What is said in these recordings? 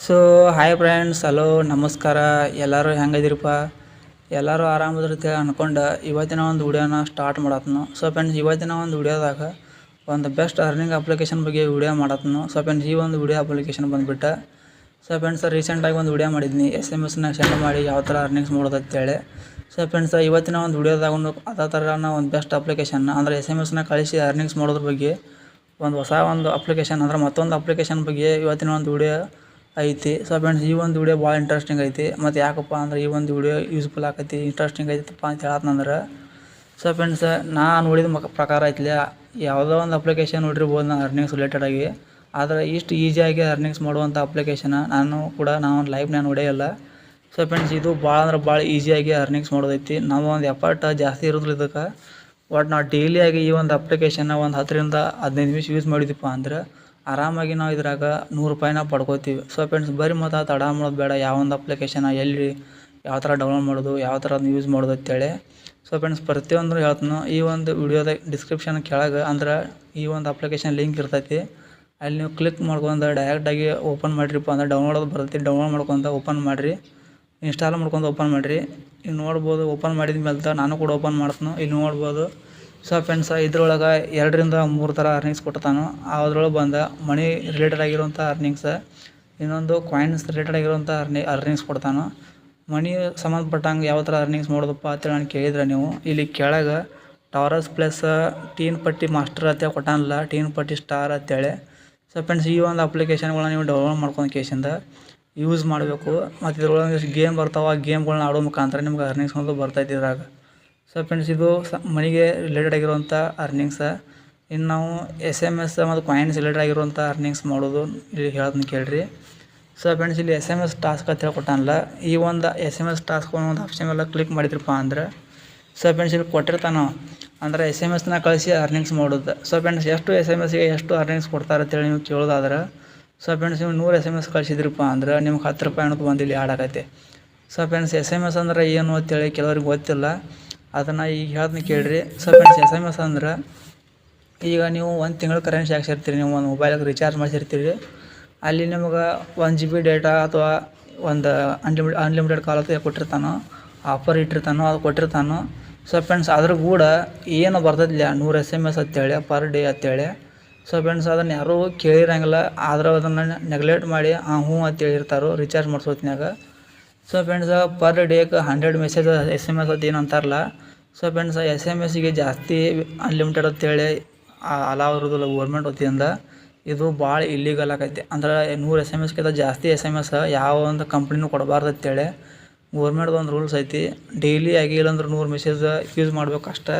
So hi friends, hello ನಮಸ್ಕಾರ. ಎಲ್ಲರೂ ಹೆಂಗದಿರಪ್ಪ? ಎಲ್ಲರೂ ಆರಾಮದಿರುತ್ತೆ ಅನ್ಕೊಂಡು ಇವತ್ತಿನ ಒಂದು ವಿಡಿಯೋನ ಸ್ಟಾರ್ಟ್ ಮಾಡತ್ನು. ಸೊ ಫ್ರೆಂಡ್ಸ್, ಇವತ್ತಿನ ಒಂದು ವಿಡಿಯೋದಾಗ ಒಂದು ಬೆಸ್ಟ್ ಅರ್ನಿಂಗ್ ಅಪ್ಲಿಕೇಶನ್ ಬಗ್ಗೆ ವಿಡಿಯೋ ಮಾಡತ್ನು. ಸೊ ಫ್ರೆಂಡ್ಸ್, ಈ ಒಂದು ವಿಡಿಯೋ ಅಪ್ಲಿಕೇಶನ್ ಬಂದುಬಿಟ್ಟು ಸೊ ಫ್ರೆಂಡ್ಸ್ ರೀಸೆಂಟಾಗಿ ಒಂದು ವಿಡಿಯೋ ಮಾಡಿದ್ನಿ, SMS ಸೆಂಡ್ ಮಾಡಿ ಯಾವ ಥರ ಅರ್ನಿಂಗ್ಸ್ ಮಾಡೋದು ಅಂತೇಳಿ. ಸೊ ಫ್ರೆಂಡ್ಸ್, ಇವತ್ತಿನ ಒಂದು ವಿಡಿಯೋದಾಗ ಅದೇ ಥರ ಒಂದು ಬೆಸ್ಟ್ ಅಪ್ಲಿಕೇಶನ್ ಅಂದರೆ SMS ಕಳಿಸಿ ಅರ್ನಿಂಗ್ಸ್ ಮಾಡೋದ್ರ ಬಗ್ಗೆ ಒಂದು ಹೊಸ ಒಂದು ಅಪ್ಲಿಕೇಶನ್ ಅಂದರೆ ಮತ್ತೊಂದು ಅಪ್ಲಿಕೇಶನ್ ಬಗ್ಗೆ ಇವತ್ತಿನ ಒಂದು ವಿಡಿಯೋ ಐತಿ. ಸೊ ಫ್ರೆಂಡ್ಸ್, ಈ ಒಂದು ವಿಡಿಯೋ ಭಾಳ ಇಂಟ್ರೆಸ್ಟಿಂಗ್ ಐತಿ. ಮತ್ತು ಯಾಕಪ್ಪ ಅಂದ್ರೆ ಈ ಒಂದು ವಿಡಿಯೋ ಯೂಸ್ಫುಲ್ ಆಕೈತಿ, ಇಂಟ್ರೆಸ್ಟಿಂಗ್ ಐತಪ್ಪ ಅಂತ ಹೇಳತ್ನಂದ್ರೆ ಸೊ ಫ್ರೆಂಡ್ಸ್, ನಾನು ನೋಡಿದ ಪ್ರಕಾರ ಐತ್ಲೆ ಯಾವುದೋ ಒಂದು ಅಪ್ಲಿಕೇಶನ್ ನೋಡಿರ್ಬೋದು ನಾನು ಅರ್ನಿಂಗ್ಸ್ ರಿಲೇಟೆಡಾಗಿ. ಆದರೆ ಇಷ್ಟು ಈಸಿಯಾಗಿ ಅರ್ನಿಂಗ್ಸ್ ಮಾಡುವಂಥ ಅಪ್ಲಿಕೇಶನ್ ನಾನು ಲೈಫ್ನಾಗ ನೋಡೇ ಇಲ್ಲ. ಸೊ ಫ್ರೆಂಡ್ಸ್, ಇದು ಭಾಳ ಅಂದ್ರೆ ಭಾಳ ಈಸಿಯಾಗಿ ಅರ್ನಿಂಗ್ಸ್ ಮಾಡೋದೈತಿ. ನಾವು ಒಂದು ಎಫರ್ಟ್ ಜಾಸ್ತಿ ಇರೋದಿಲ್ಲ ಇದಕ್ಕೆ. ಬಟ್ ನಾವು ಡೈಲಿಯಾಗಿ ಈ ಒಂದು ಅಪ್ಲಿಕೇಶನ್ನ ಒಂದು 10ರಿಂದ 15 ನಿಮಿಷ ಯೂಸ್ ಮಾಡಿದ್ವಿ ಅಂದ್ರೆ ಆರಾಮಾಗಿ ನಾವು ಇದ್ರಾಗ ₹100 ಪಡ್ಕೋತೀವಿ. ಸೊ ಫ್ರೆಂಡ್ಸ್, ಬರೀ ಮತ್ತು ತಡ ಮಾಡೋದು ಬೇಡ. ಯಾವೊಂದು ಅಪ್ಲಿಕೇಶನ್ ಎಲ್ಲಿ ಯಾವ ಥರ ಡೌನ್ಲೋಡ್ ಮಾಡೋದು, ಯಾವ ಥರ ಯೂಸ್ ಮಾಡೋದು ಅಂತೇಳಿ ಸೊ ಫ್ರೆಂಡ್ಸ್ ಪ್ರತಿಯೊಂದು ಹೇಳ್ತೀನಿ. ಈ ಒಂದು ವಿಡಿಯೋದ ಡಿಸ್ಕ್ರಿಪ್ಷನ್ ಕೆಳಗೆ ಅಂದ್ರೆ ಈ ಒಂದು ಅಪ್ಲಿಕೇಶನ್ ಲಿಂಕ್ ಇರ್ತೈತಿ. ಅಲ್ಲಿ ನೀವು ಕ್ಲಿಕ್ ಮಾಡ್ಕೊಂಡು ಡೈರೆಕ್ಟಾಗಿ ಓಪನ್ ಮಾಡಿರಿಪ್ಪ ಅಂದ್ರೆ ಡೌನ್ಲೋಡ್ ಬರ್ತೈತಿ. ಡೌನ್ಲೋಡ್ ಮಾಡ್ಕೊಂಡು ಓಪನ್ ಮಾಡಿರಿ, ಇನ್ಸ್ಟಾಲ್ ಮಾಡ್ಕೊಂಡು ಓಪನ್ ಮಾಡಿರಿ. ಇಲ್ಲಿ ನೋಡ್ಬೋದು, ಓಪನ್ ಮಾಡಿದ ಮೇಲೆ ನಾನು ಕೂಡ ಓಪನ್ ಮಾಡ್ತೀನಿ. ಇಲ್ಲಿ ನೋಡ್ಬೋದು. ಸೊ ಫ್ರೆಂಡ್ಸ್, ಇದ್ರೊಳಗೆ 2ರಿಂದ 3 ಥರ ಅರ್ನಿಂಗ್ಸ್ ಕೊಡ್ತಾನು. ಅದ್ರೊಳಗೆ ಬಂದು ಮನಿ ರಿಲೇಟೆಡ್ ಆಗಿರುವಂಥ ಅರ್ನಿಂಗ್ಸ್, ಇನ್ನೊಂದು ಕಾಯಿನ್ಸ್ ರಿಲೇಟೆಡ್ ಆಗಿರುವಂಥ ಅರ್ನಿಂಗ್ಸ್ ಕೊಡ್ತಾನು. ಮನಿ ಸಂಬಂಧಪಟ್ಟಂಗೆ ಯಾವ ಥರ ಅರ್ನಿಂಗ್ಸ್ ಮಾಡೋದಪ್ಪ ಅಂತೇಳಿ ನಾನು ಕೇಳಿದ್ರೆ ನೀವು ಇಲ್ಲಿ ಕೆಳಗೆ ಟಾರಸ್ ಪ್ಲಸ್ ಟೀನ್ ಪಟ್ಟಿ ಮಾಸ್ಟರ್ ಅಂತೇಳಿ ಕೊಟ್ಟಾನಲ್ಲ, ಟೀನ್ ಪಟ್ಟಿ ಸ್ಟಾರ್ ಅಂತೇಳಿ. ಸೊ ಫ್ರೆಂಡ್ಸ್, ಈ ಒಂದು ಅಪ್ಲಿಕೇಶನ್ಗಳನ್ನ ನೀವು ಡೌನ್ಲೋಡ್ ಮಾಡ್ಕೊಂಡು ಕೇಸಿಂದ ಯೂಸ್ ಮಾಡಬೇಕು. ಮತ್ತು ಇದ್ರೊಳಗೆ ಗೇಮ್ ಬರ್ತಾವೆ, ಗೇಮ್ಗಳನ್ನ ಆಡೋ ಮುಖಾಂತರ ನಿಮ್ಗೆ ಅರ್ನಿಂಗ್ಸ್ ಅನ್ನೋದು ಬರ್ತೈತಿ ಇದ್ರಾಗ. ಸೊ ಫ್ರೆಂಡ್ಸ್, ಇದು ಮನಿಗೆ ರಿಲೇಟೆಡ್ ಆಗಿರುವಂಥ ಅರ್ನಿಂಗ್ಸ. ಇನ್ನು ನಾವು SMS ಮತ್ತು ಕಾಯಿನ್ಸ್ ರಿಲೇಟೆಡ್ ಆಗಿರುವಂಥ ಅರ್ನಿಂಗ್ಸ್ ಮಾಡೋದು ಇಲ್ಲಿ ಹೇಳೋದನ್ನ ಕೇಳಿರಿ. ಸೊ ಫ್ರೆಂಡ್ಸ್, ಇಲ್ಲಿ SMS ಟಾಸ್ಕ್ ಅಂತ ಹೇಳ್ಕೊಟ್ಟಾನಲ್ಲ, ಈ ಒಂದು SMS ಟಾಸ್ಕ್ ಒಂದು ಆಪ್ಷನ್ ಎಲ್ಲ ಕ್ಲಿಕ್ ಮಾಡಿದ್ರಪ್ಪ ಅಂದ್ರೆ ಸೊ ಫ್ರೆಂಡ್ಸ್ ಇಲ್ಲಿ ಕೊಟ್ಟಿರ್ತಾನೋ ಅಂದರೆ SMS ಕಳಿಸಿ ಅರ್ನಿಂಗ್ಸ್ ಮಾಡೋದು. ಸೊ ಫ್ರೆಂಡ್ಸ್, ಎಷ್ಟು SMSಗೆ ಎಷ್ಟು ಅರ್ನಿಂಗ್ಸ್ ಕೊಡ್ತಾರೆ ಅಂತೇಳಿ ನೀವು ಕೇಳೋದಾದ್ರೆ ಸೊ ಫ್ರೆಂಡ್ಸ್, ನೀವು 100 SMS ಕಳಿಸಿದ್ರಪ್ಪ ಅಂದ್ರೆ ನಿಮ್ಗೆ ₹10 ಅನ್ನೋದು ಬಂದು ಇಲ್ಲಿ ಆ್ಯಡ್ ಆಗೈತೆ. ಸೊ ಫ್ರೆಂಡ್ಸ್, SMS ಅಂದ್ರೆ ಏನು ಅಂತೇಳಿ ಕೆಲವ್ರಿಗೆ ಗೊತ್ತಿಲ್ಲ, ಅದನ್ನು ಈಗ ಹೇಳ್ತೀನಿ ಕೇಳಿರಿ. ಸೊ ಫ್ರೆಂಡ್ಸ್, SMS ಅಂದ್ರೆ ಈಗ ನೀವು 1 ತಿಂಗಳು ಕರೆನ್ಸಿ ಹಾಕ್ಸಿರ್ತೀರಿ, ನೀವು ಒಂದು ಮೊಬೈಲಿಗೆ ರಿಚಾರ್ಜ್ ಮಾಡಿಸಿರ್ತೀರಿ. ಅಲ್ಲಿ ನಿಮ್ಗೆ 1 GB ಡೇಟಾ ಅಥವಾ ಒಂದು ಅನ್ಲಿಮಿಟೆಡ್ ಕಾಲ್ ಅಂತ ಕೊಟ್ಟಿರ್ತಾನೋ, ಆಫರ್ ಇಟ್ಟಿರ್ತಾನೋ, ಅದು ಕೊಟ್ಟಿರ್ತಾನೋ. ಸೊ ಫ್ರೆಂಡ್ಸ್, ಅದ್ರ ಕೂಡ ಏನು ಬರ್ತೈತಿಲ್ಲ 100 SMS ಅಂತೇಳಿ ಪರ್ ಡೇ ಅಂತೇಳಿ. ಸೊ ಫ್ರೆಂಡ್ಸ್, ಅದನ್ನು ಯಾರೂ ಕೇಳಿರಂಗಿಲ್ಲ, ಆದ್ರೆ ಅದನ್ನು ನೆಗ್ಲೆಕ್ಟ್ ಮಾಡಿ ಹ್ಞೂ ಅಂತೇಳಿ ಇರ್ತಾರೋ ರಿಚಾರ್ಜ್ ಮಾಡಿಸೋತ್ನಾಗ. ಸೊ ಫ್ರೆಂಡ್ಸ್, ಪರ್ ಡೇಗೆ 100 ಮೆಸೇಜ್ SMS ಅಂತ ಏನು ಅಂತಾರಲ್ಲ. ಸೊ ಫ್ರೆಂಡ್ಸ್, SMSಗೆ ಜಾಸ್ತಿ ಅನ್ಲಿಮಿಟೆಡ್ ಅಂತೇಳಿ ಅಲಾವ್ ಇರೋದಿಲ್ಲ ಗೌರ್ಮೆಂಟ್ ವತಿಯಿಂದ. ಇದು ಭಾಳ ಇಲ್ಲೀಗಲ್ ಆಗೈತಿ. ಅಂದ್ರೆ 100 SMS ಜಾಸ್ತಿ SMS ಯಾವ ಒಂದು ಕಂಪ್ನಿನೂ ಕೊಡಬಾರ್ದು ಅಂತೇಳಿ ಗೌರ್ಮೆಂಟ್ದು ಒಂದು ರೂಲ್ಸ್ ಐತಿ. ಡೈಲಿ ಆಗಿಲ್ಲ ಅಂದ್ರೆ 100 ಮೆಸೇಜ್ ಯೂಸ್ ಮಾಡ್ಬೇಕು ಅಷ್ಟೇ.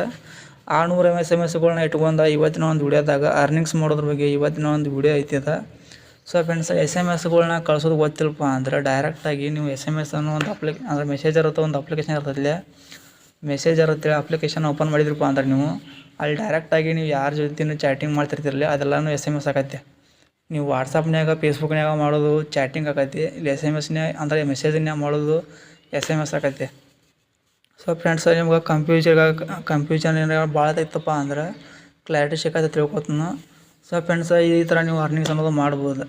ಆ 100 SMS ಇಟ್ಕೊಂಡು ಇವತ್ತಿನ ಒಂದು ವಿಡಿಯೋದಾಗ ಅರ್ನಿಂಗ್ಸ್ ಮಾಡೋದ್ರ ಬಗ್ಗೆ ಇವತ್ತಿನ ಒಂದು ವಿಡಿಯೋ ಐತಿ ಅದ. ಸೊ ಫ್ರೆಂಡ್ಸ್, SMSಗಳನ್ನ ಕಳ್ಸೋದು ಗೊತ್ತಿಲ್ಲಪ್ಪ ಅಂದ್ರೆ ಡೈರೆಕ್ಟಾಗಿ ನೀವು SMS ಅನ್ನೋ ಒಂದು ಅಂದರೆ ಮೆಸೇಜರ್ ಇರುತ್ತೆ, ಒಂದು ಅಪ್ಲಿಕೇಶನ್ ಇರ್ತೈತಿಲ್ಲ, ಮೆಸೇಜರ್ ಅಂತೇಳಿ ಅಪ್ಲಿಕೇಶನ್ ಓಪನ್ ಮಾಡಿದ್ರಪ್ಪ ಅಂದ್ರೆ ನೀವು ಅಲ್ಲಿ ಡೈರೆಕ್ಟಾಗಿ ನೀವು ಯಾರ ಜೊತೆ ಚಾಟಿಂಗ್ ಮಾಡ್ತಿರ್ತಿರಲಿ ಅದೆಲ್ಲನೂ SMS ಆಗತ್ತೆ. ನೀವು ವಾಟ್ಸಪ್ನ್ಯಾಗ ಫೇಸ್ಬುಕ್ನ್ಯಾಗ ಮಾಡೋದು ಚಾಟಿಂಗ್ ಆಗತ್ತೆ. ಇಲ್ಲಿ SMS ಅಂದರೆ ಮೆಸೇಜ್ನ್ಯಾಗ ಮಾಡೋದು SMS ಆಗತ್ತೆ. ಸೊ ಫ್ರೆಂಡ್ಸ್, ನಿಮ್ಗೆ ಕನ್ಫ್ಯೂಷನ್ ಏನಾರ ಭಾಳ ಐತಪ್ಪ ಅಂದ್ರೆ ಕ್ಲಾರಿಟಿ ಸಿಕ್ಕತ್ತೆ ತಿಳ್ಕೊತೀನಿ. ಸೊ ಫ್ರೆಂಡ್ಸ್, ಈ ಥರ ನೀವು ಅರ್ನಿಂಗ್ಸ್ ಅನ್ನೋದು ಮಾಡ್ಬೋದು.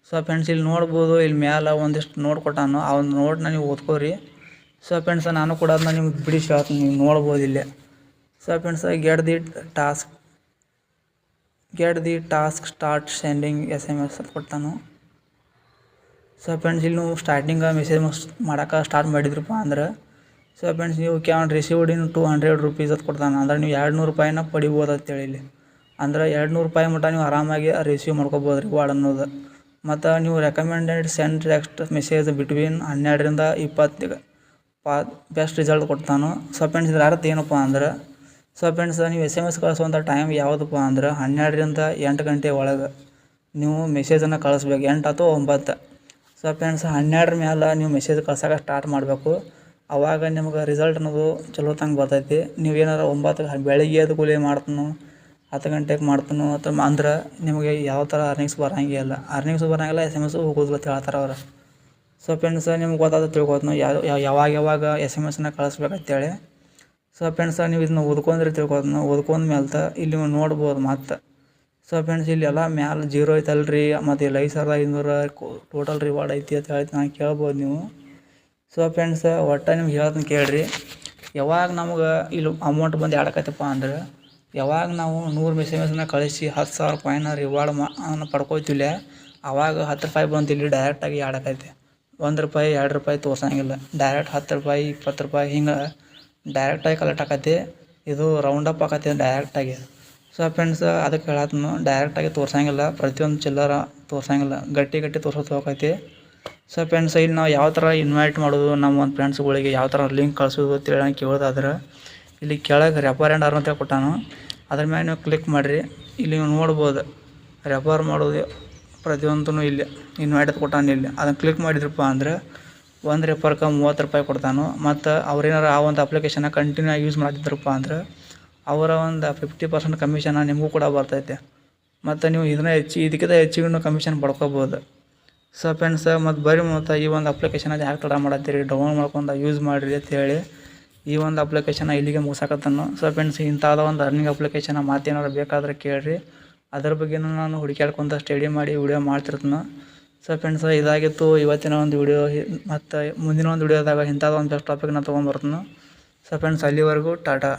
ಸೊ ಫ್ರೆಂಡ್ಸ್, ಇಲ್ಲಿ ನೋಡ್ಬೋದು, ಇಲ್ಲಿ ಮ್ಯಾಲೆ ಒಂದಿಷ್ಟು ನೋಟ್ ಕೊಟ್ಟಾನು, ಆ ಒಂದು ನೋಟ್ನ ನೀವು ಓದ್ಕೋರಿ. ಸೊ ಫ್ರೆಂಡ್ಸ್, ನಾನು ಕೂಡ ಅದನ್ನ ನಿಮ್ಗೆ ಬಿಡಿಸಿ ಹೇಳ್ತೀನಿ, ನೀವು ನೋಡ್ಬೋದು ಇಲ್ಲೇ. So friends, get the task start sending SMS ಅಂತ ಕೊಟ್ಟಾನು. ಸೊ ಫ್ರೆಂಡ್ಸ್, ಇಲ್ಲಿ ನೀವು ಸ್ಟಾರ್ಟಿಂಗ್ ಮೆಸೇಜ್ ಮಾಡೋಕೆ ಸ್ಟಾರ್ಟ್ ಮಾಡಿದ್ರಪ್ಪ ಅಂದ್ರೆ ಸೊ ಫ್ರೆಂಡ್ಸ್, ನೀವು ಕ್ಯಾನ್ ರಿಸೀವ್ಡ್ ಇನ್ ₹200 ಅಂತ ಕೊಡ್ತಾನೆ. ಅಂದ್ರೆ ನೀವು ₹200 ಪಡಿಬೋದು ಅಂತೇಳಿ ಇಲ್ಲಿ. ಅಂದ್ರೆ ₹200 ಮಟ್ಟ ನೀವು ಆರಾಮಾಗಿ ರಿಸೀವ್ ಮಾಡ್ಕೋಬೋದು ರಿವಾರ್ಡ್ ಅನ್ನೋದು. ಮತ್ತು ನೀವು recommended send text message between 12ರಿಂದ 20 ಬೆಸ್ಟ್ ರಿಸಲ್ಟ್ ಕೊಡ್ತಾನು. ಸೊ ಫ್ರೆಂಡ್ಸ್, ಇದ್ರ ಅರ್ಥ ಏನಪ್ಪ ಅಂದ್ರೆ ಸೊ ಫ್ರೆಂಡ್ಸ್, ನೀವು SMS ಕಳಿಸುವಂಥ ಟೈಮ್ ಯಾವುದಪ್ಪ ಅಂದ್ರೆ 12ರಿಂದ 8 ಗಂಟೆ ಒಳಗೆ ನೀವು ಮೆಸೇಜನ್ನು ಕಳಿಸ್ಬೇಕು, 8 ಅಥವಾ 9. ಸೊ ಫ್ರೆಂಡ್ಸ್, 12 ಮೇಲೆ ನೀವು ಮೆಸೇಜ್ ಕಳ್ಸೋಕೆ ಸ್ಟಾರ್ಟ್ ಮಾಡಬೇಕು. ಆವಾಗ ನಿಮ್ಗೆ ರಿಸಲ್ಟ್ ಅನ್ನೋದು ಚಲೋ ತಂಗೆ ಬರ್ತೈತಿ. ನೀವು ಏನಾರು 9 ಬೆಳಗ್ಗೆ ಎದ್ದು ಕೂಲಿ ಮಾಡ್ತೀನೋ 10 ಗಂಟೆಗೆ ಮಾಡ್ತೀನೋ ಅಥವಾ ಅಂದ್ರೆ ನಿಮಗೆ ಯಾವ ಥರ ಅರ್ನಿಂಗ್ಸ್ ಬರೋಂಗಿಲ್ಲ, SMS ಹೋಗೋದಿಲ್ಲ ಅಂತ ಹೇಳ್ತಾರೆ ಅವ್ರು. ಸೊ ಫ್ರೆಂಡ್ಸ್, ನಿಮ್ಗೆ ಗೊತ್ತಾದ ತಿಳ್ಕೊತೀನಿ ಯಾವಾಗ SMS ಕಳಿಸ್ಬೇಕಂತೇಳಿ. ಸೊ ಫ್ರೆಂಡ್ಸ್, ನೀವು ಇದನ್ನ ಓದ್ಕೊಂಡ್ರೆ ತಿಳ್ಕೊತೀನಿ. ಓದ್ಕೊಂಡ ಮೇಲೆ ಇಲ್ಲಿ ನೋಡ್ಬೋದು. ಮತ್ತು ಸೊ ಫ್ರೆಂಡ್ಸ್ ಇಲ್ಲೆಲ್ಲ ಮ್ಯಾಲೆ 0 ಐತಲ್ರಿ ಮತ್ತು ಇಲ್ಲಿ 5500 ಟೋಟಲ್ ರಿವಾರ್ಡ್ ಐತಿ ಅಂತ ಹೇಳಿ ನಾನು ಕೇಳ್ಬೋದು ನೀವು. ಸೊ ಫ್ರೆಂಡ್ಸ್ ಒಟ್ಟು ನಿಮ್ಗೆ ಹೇಳ್ತೀನಿ ಕೇಳಿರಿ. ಯಾವಾಗ ನಮ್ಗೆ ಇಲ್ಲಿ ಅಮೌಂಟ್ ಬಂದು ಆಡಕತ್ತಪ್ಪ ಅಂದ್ರೆ ಯಾವಾಗ ನಾವು 100 ಮೆಸೇಜನ್ನ ಕಳಿಸಿ 10,000 ಕಾಯಿನ ರಿವಾರ್ಡ್ ಪಡ್ಕೋತಿಲ್ಲ ಆವಾಗ 10 ರೂಪಾಯಿ ಬಂತು ಇಲ್ಲಿ ಡೈರೆಕ್ಟಾಗಿ ಆಡಕೈತೆ. 1 ರೂಪಾಯಿ 2 ರೂಪಾಯಿ ತೋರ್ಸಂಗಿಲ್ಲ, ಡೈರೆಕ್ಟ್ 10 ರೂಪಾಯಿ 20 ರೂಪಾಯಿ ಹಿಂಗೆ ಡೈರೆಕ್ಟಾಗಿ ಕಲೆಕ್ಟ್ ಆಕತಿ. ಇದು ರೌಂಡಪ್ ಆಕತಿ ಡೈರೆಕ್ಟಾಗಿ. ಸೊ ಫ್ರೆಂಡ್ಸ್ ಅದಕ್ಕೆ ಹೇಳತ್ನು ಡೈರೆಕ್ಟಾಗಿ ತೋರ್ಸಂಗಿಲ್ಲ, ಪ್ರತಿಯೊಂದು ಚಿಲ್ಲರ ತೋರ್ಸಂಗಿಲ್ಲ, ಗಟ್ಟಿ ತೋರ್ಸೋದು ಹೋಗೈತಿ. ಸೊ ಫ್ರೆಂಡ್ಸ್ ಇಲ್ಲಿ ನಾವು ಯಾವ ಥರ ಇನ್ವೈಟ್ ಮಾಡೋದು ನಮ್ಮ ಒಂದು ಫ್ರೆಂಡ್ಸ್ಗಳಿಗೆ ಯಾವ ಥರ ಲಿಂಕ್ ಕಳಿಸೋದು ಅಂತೇಳಿ ಕೇಳೋದಾದ್ರೆ ಇಲ್ಲಿ ಕೆಳಗೆ ರೆಫರ್ ಆ್ಯಂಡ್ ಅರ್ನ್ ಅಂತ ಕೊಟ್ಟಾನು, ಅದ್ರ ಮೇಲೆ ನೀವು ಕ್ಲಿಕ್ ಮಾಡಿರಿ. ಇಲ್ಲಿ ನೀವು ನೋಡ್ಬೋದು ರೆಫರ್ ಮಾಡೋದು ಪ್ರತಿಯೊಂದೂ ಇಲ್ಲಿ ಇನ್ವೈಟ್ ಅಂತ ಕೊಟ್ಟಾನು. ಇಲ್ಲಿ ಅದನ್ನು ಕ್ಲಿಕ್ ಮಾಡಿದ್ರಪ್ಪ ಅಂದ್ರೆ 1 ರೆಫರ್ಗೆ 30 ರೂಪಾಯಿ ಕೊಡ್ತಾನು. ಮತ್ತು ಅವ್ರೇನಾರು ಆ ಒಂದು ಅಪ್ಲಿಕೇಶನ್ನ ಕಂಟಿನ್ಯೂ ಆಗಿ ಯೂಸ್ ಮಾಡ್ತಿದ್ರಪ್ಪ ಅಂದ್ರೆ ಅವರ ಒಂದು 50% ಕಮಿಷನ್ನ ನಿಮಗೂ ಕೂಡ ಬರ್ತೈತೆ. ಮತ್ತು ನೀವು ಇದಕ್ಕಿಂತ ಹೆಚ್ಚಿಗೂ ಕಮಿಷನ್ ಪಡ್ಕೋಬೋದು. ಸೊ ಫ್ರೆಂಡ್ಸ್ ಮತ್ತು ಬರೀ ಮತ್ತು ಈ ಒಂದು ಅಪ್ಲಿಕೇಶನ್ ಅದು ಯಾಕೆ ತಡ ಮಾಡತ್ತೀರಿ, ಡೌನ್ಲೋಡ್ ಮಾಡ್ಕೊಂಡು ಯೂಸ್ ಮಾಡಿರಿ ಅಂತೇಳಿ ಈ ಒಂದು ಅಪ್ಲಿಕೇಶನ್ನ ಇಲ್ಲಿಗೆ ಮುಗಿಸಾಕತ್ತಾನು. ಸೊ ಫ್ರೆಂಡ್ಸ್ ಇಂಥದ್ದು ಒಂದು ಅರ್ನಿಂಗ್ ಅಪ್ಲಿಕೇಶನ್ನ ಮಾತೇನಾದ್ರು ಬೇಕಾದ್ರೆ ಕೇಳಿರಿ, ಅದ್ರ ಬಗ್ಗೆನೂ ನಾನು ಹುಡುಕ್ಯಾಡ್ಕೊಂತ ಸ್ಟಡಿ ಮಾಡಿ ವಿಡಿಯೋ ಮಾಡ್ತಿರ್ತೀನಿ. ಸೊ ಫ್ರೆಂಡ್ಸ್ ಇದಾಗಿತ್ತು ಇವತ್ತಿನ ಒಂದು ವಿಡಿಯೋ. ಮತ್ತು ಮುಂದಿನ ಒಂದು ವಿಡಿಯೋದಾಗ ಇಂಥದ್ದು ಒಂದು ಬೆಸ್ಟ್ ಟಾಪಿಕ್ನ ತೊಗೊಂಡ್ಬರ್ತೀನಿ. ಸೊ ಫ್ರೆಂಡ್ಸ್ ಅಲ್ಲಿವರೆಗೂ ಟಾಟಾ.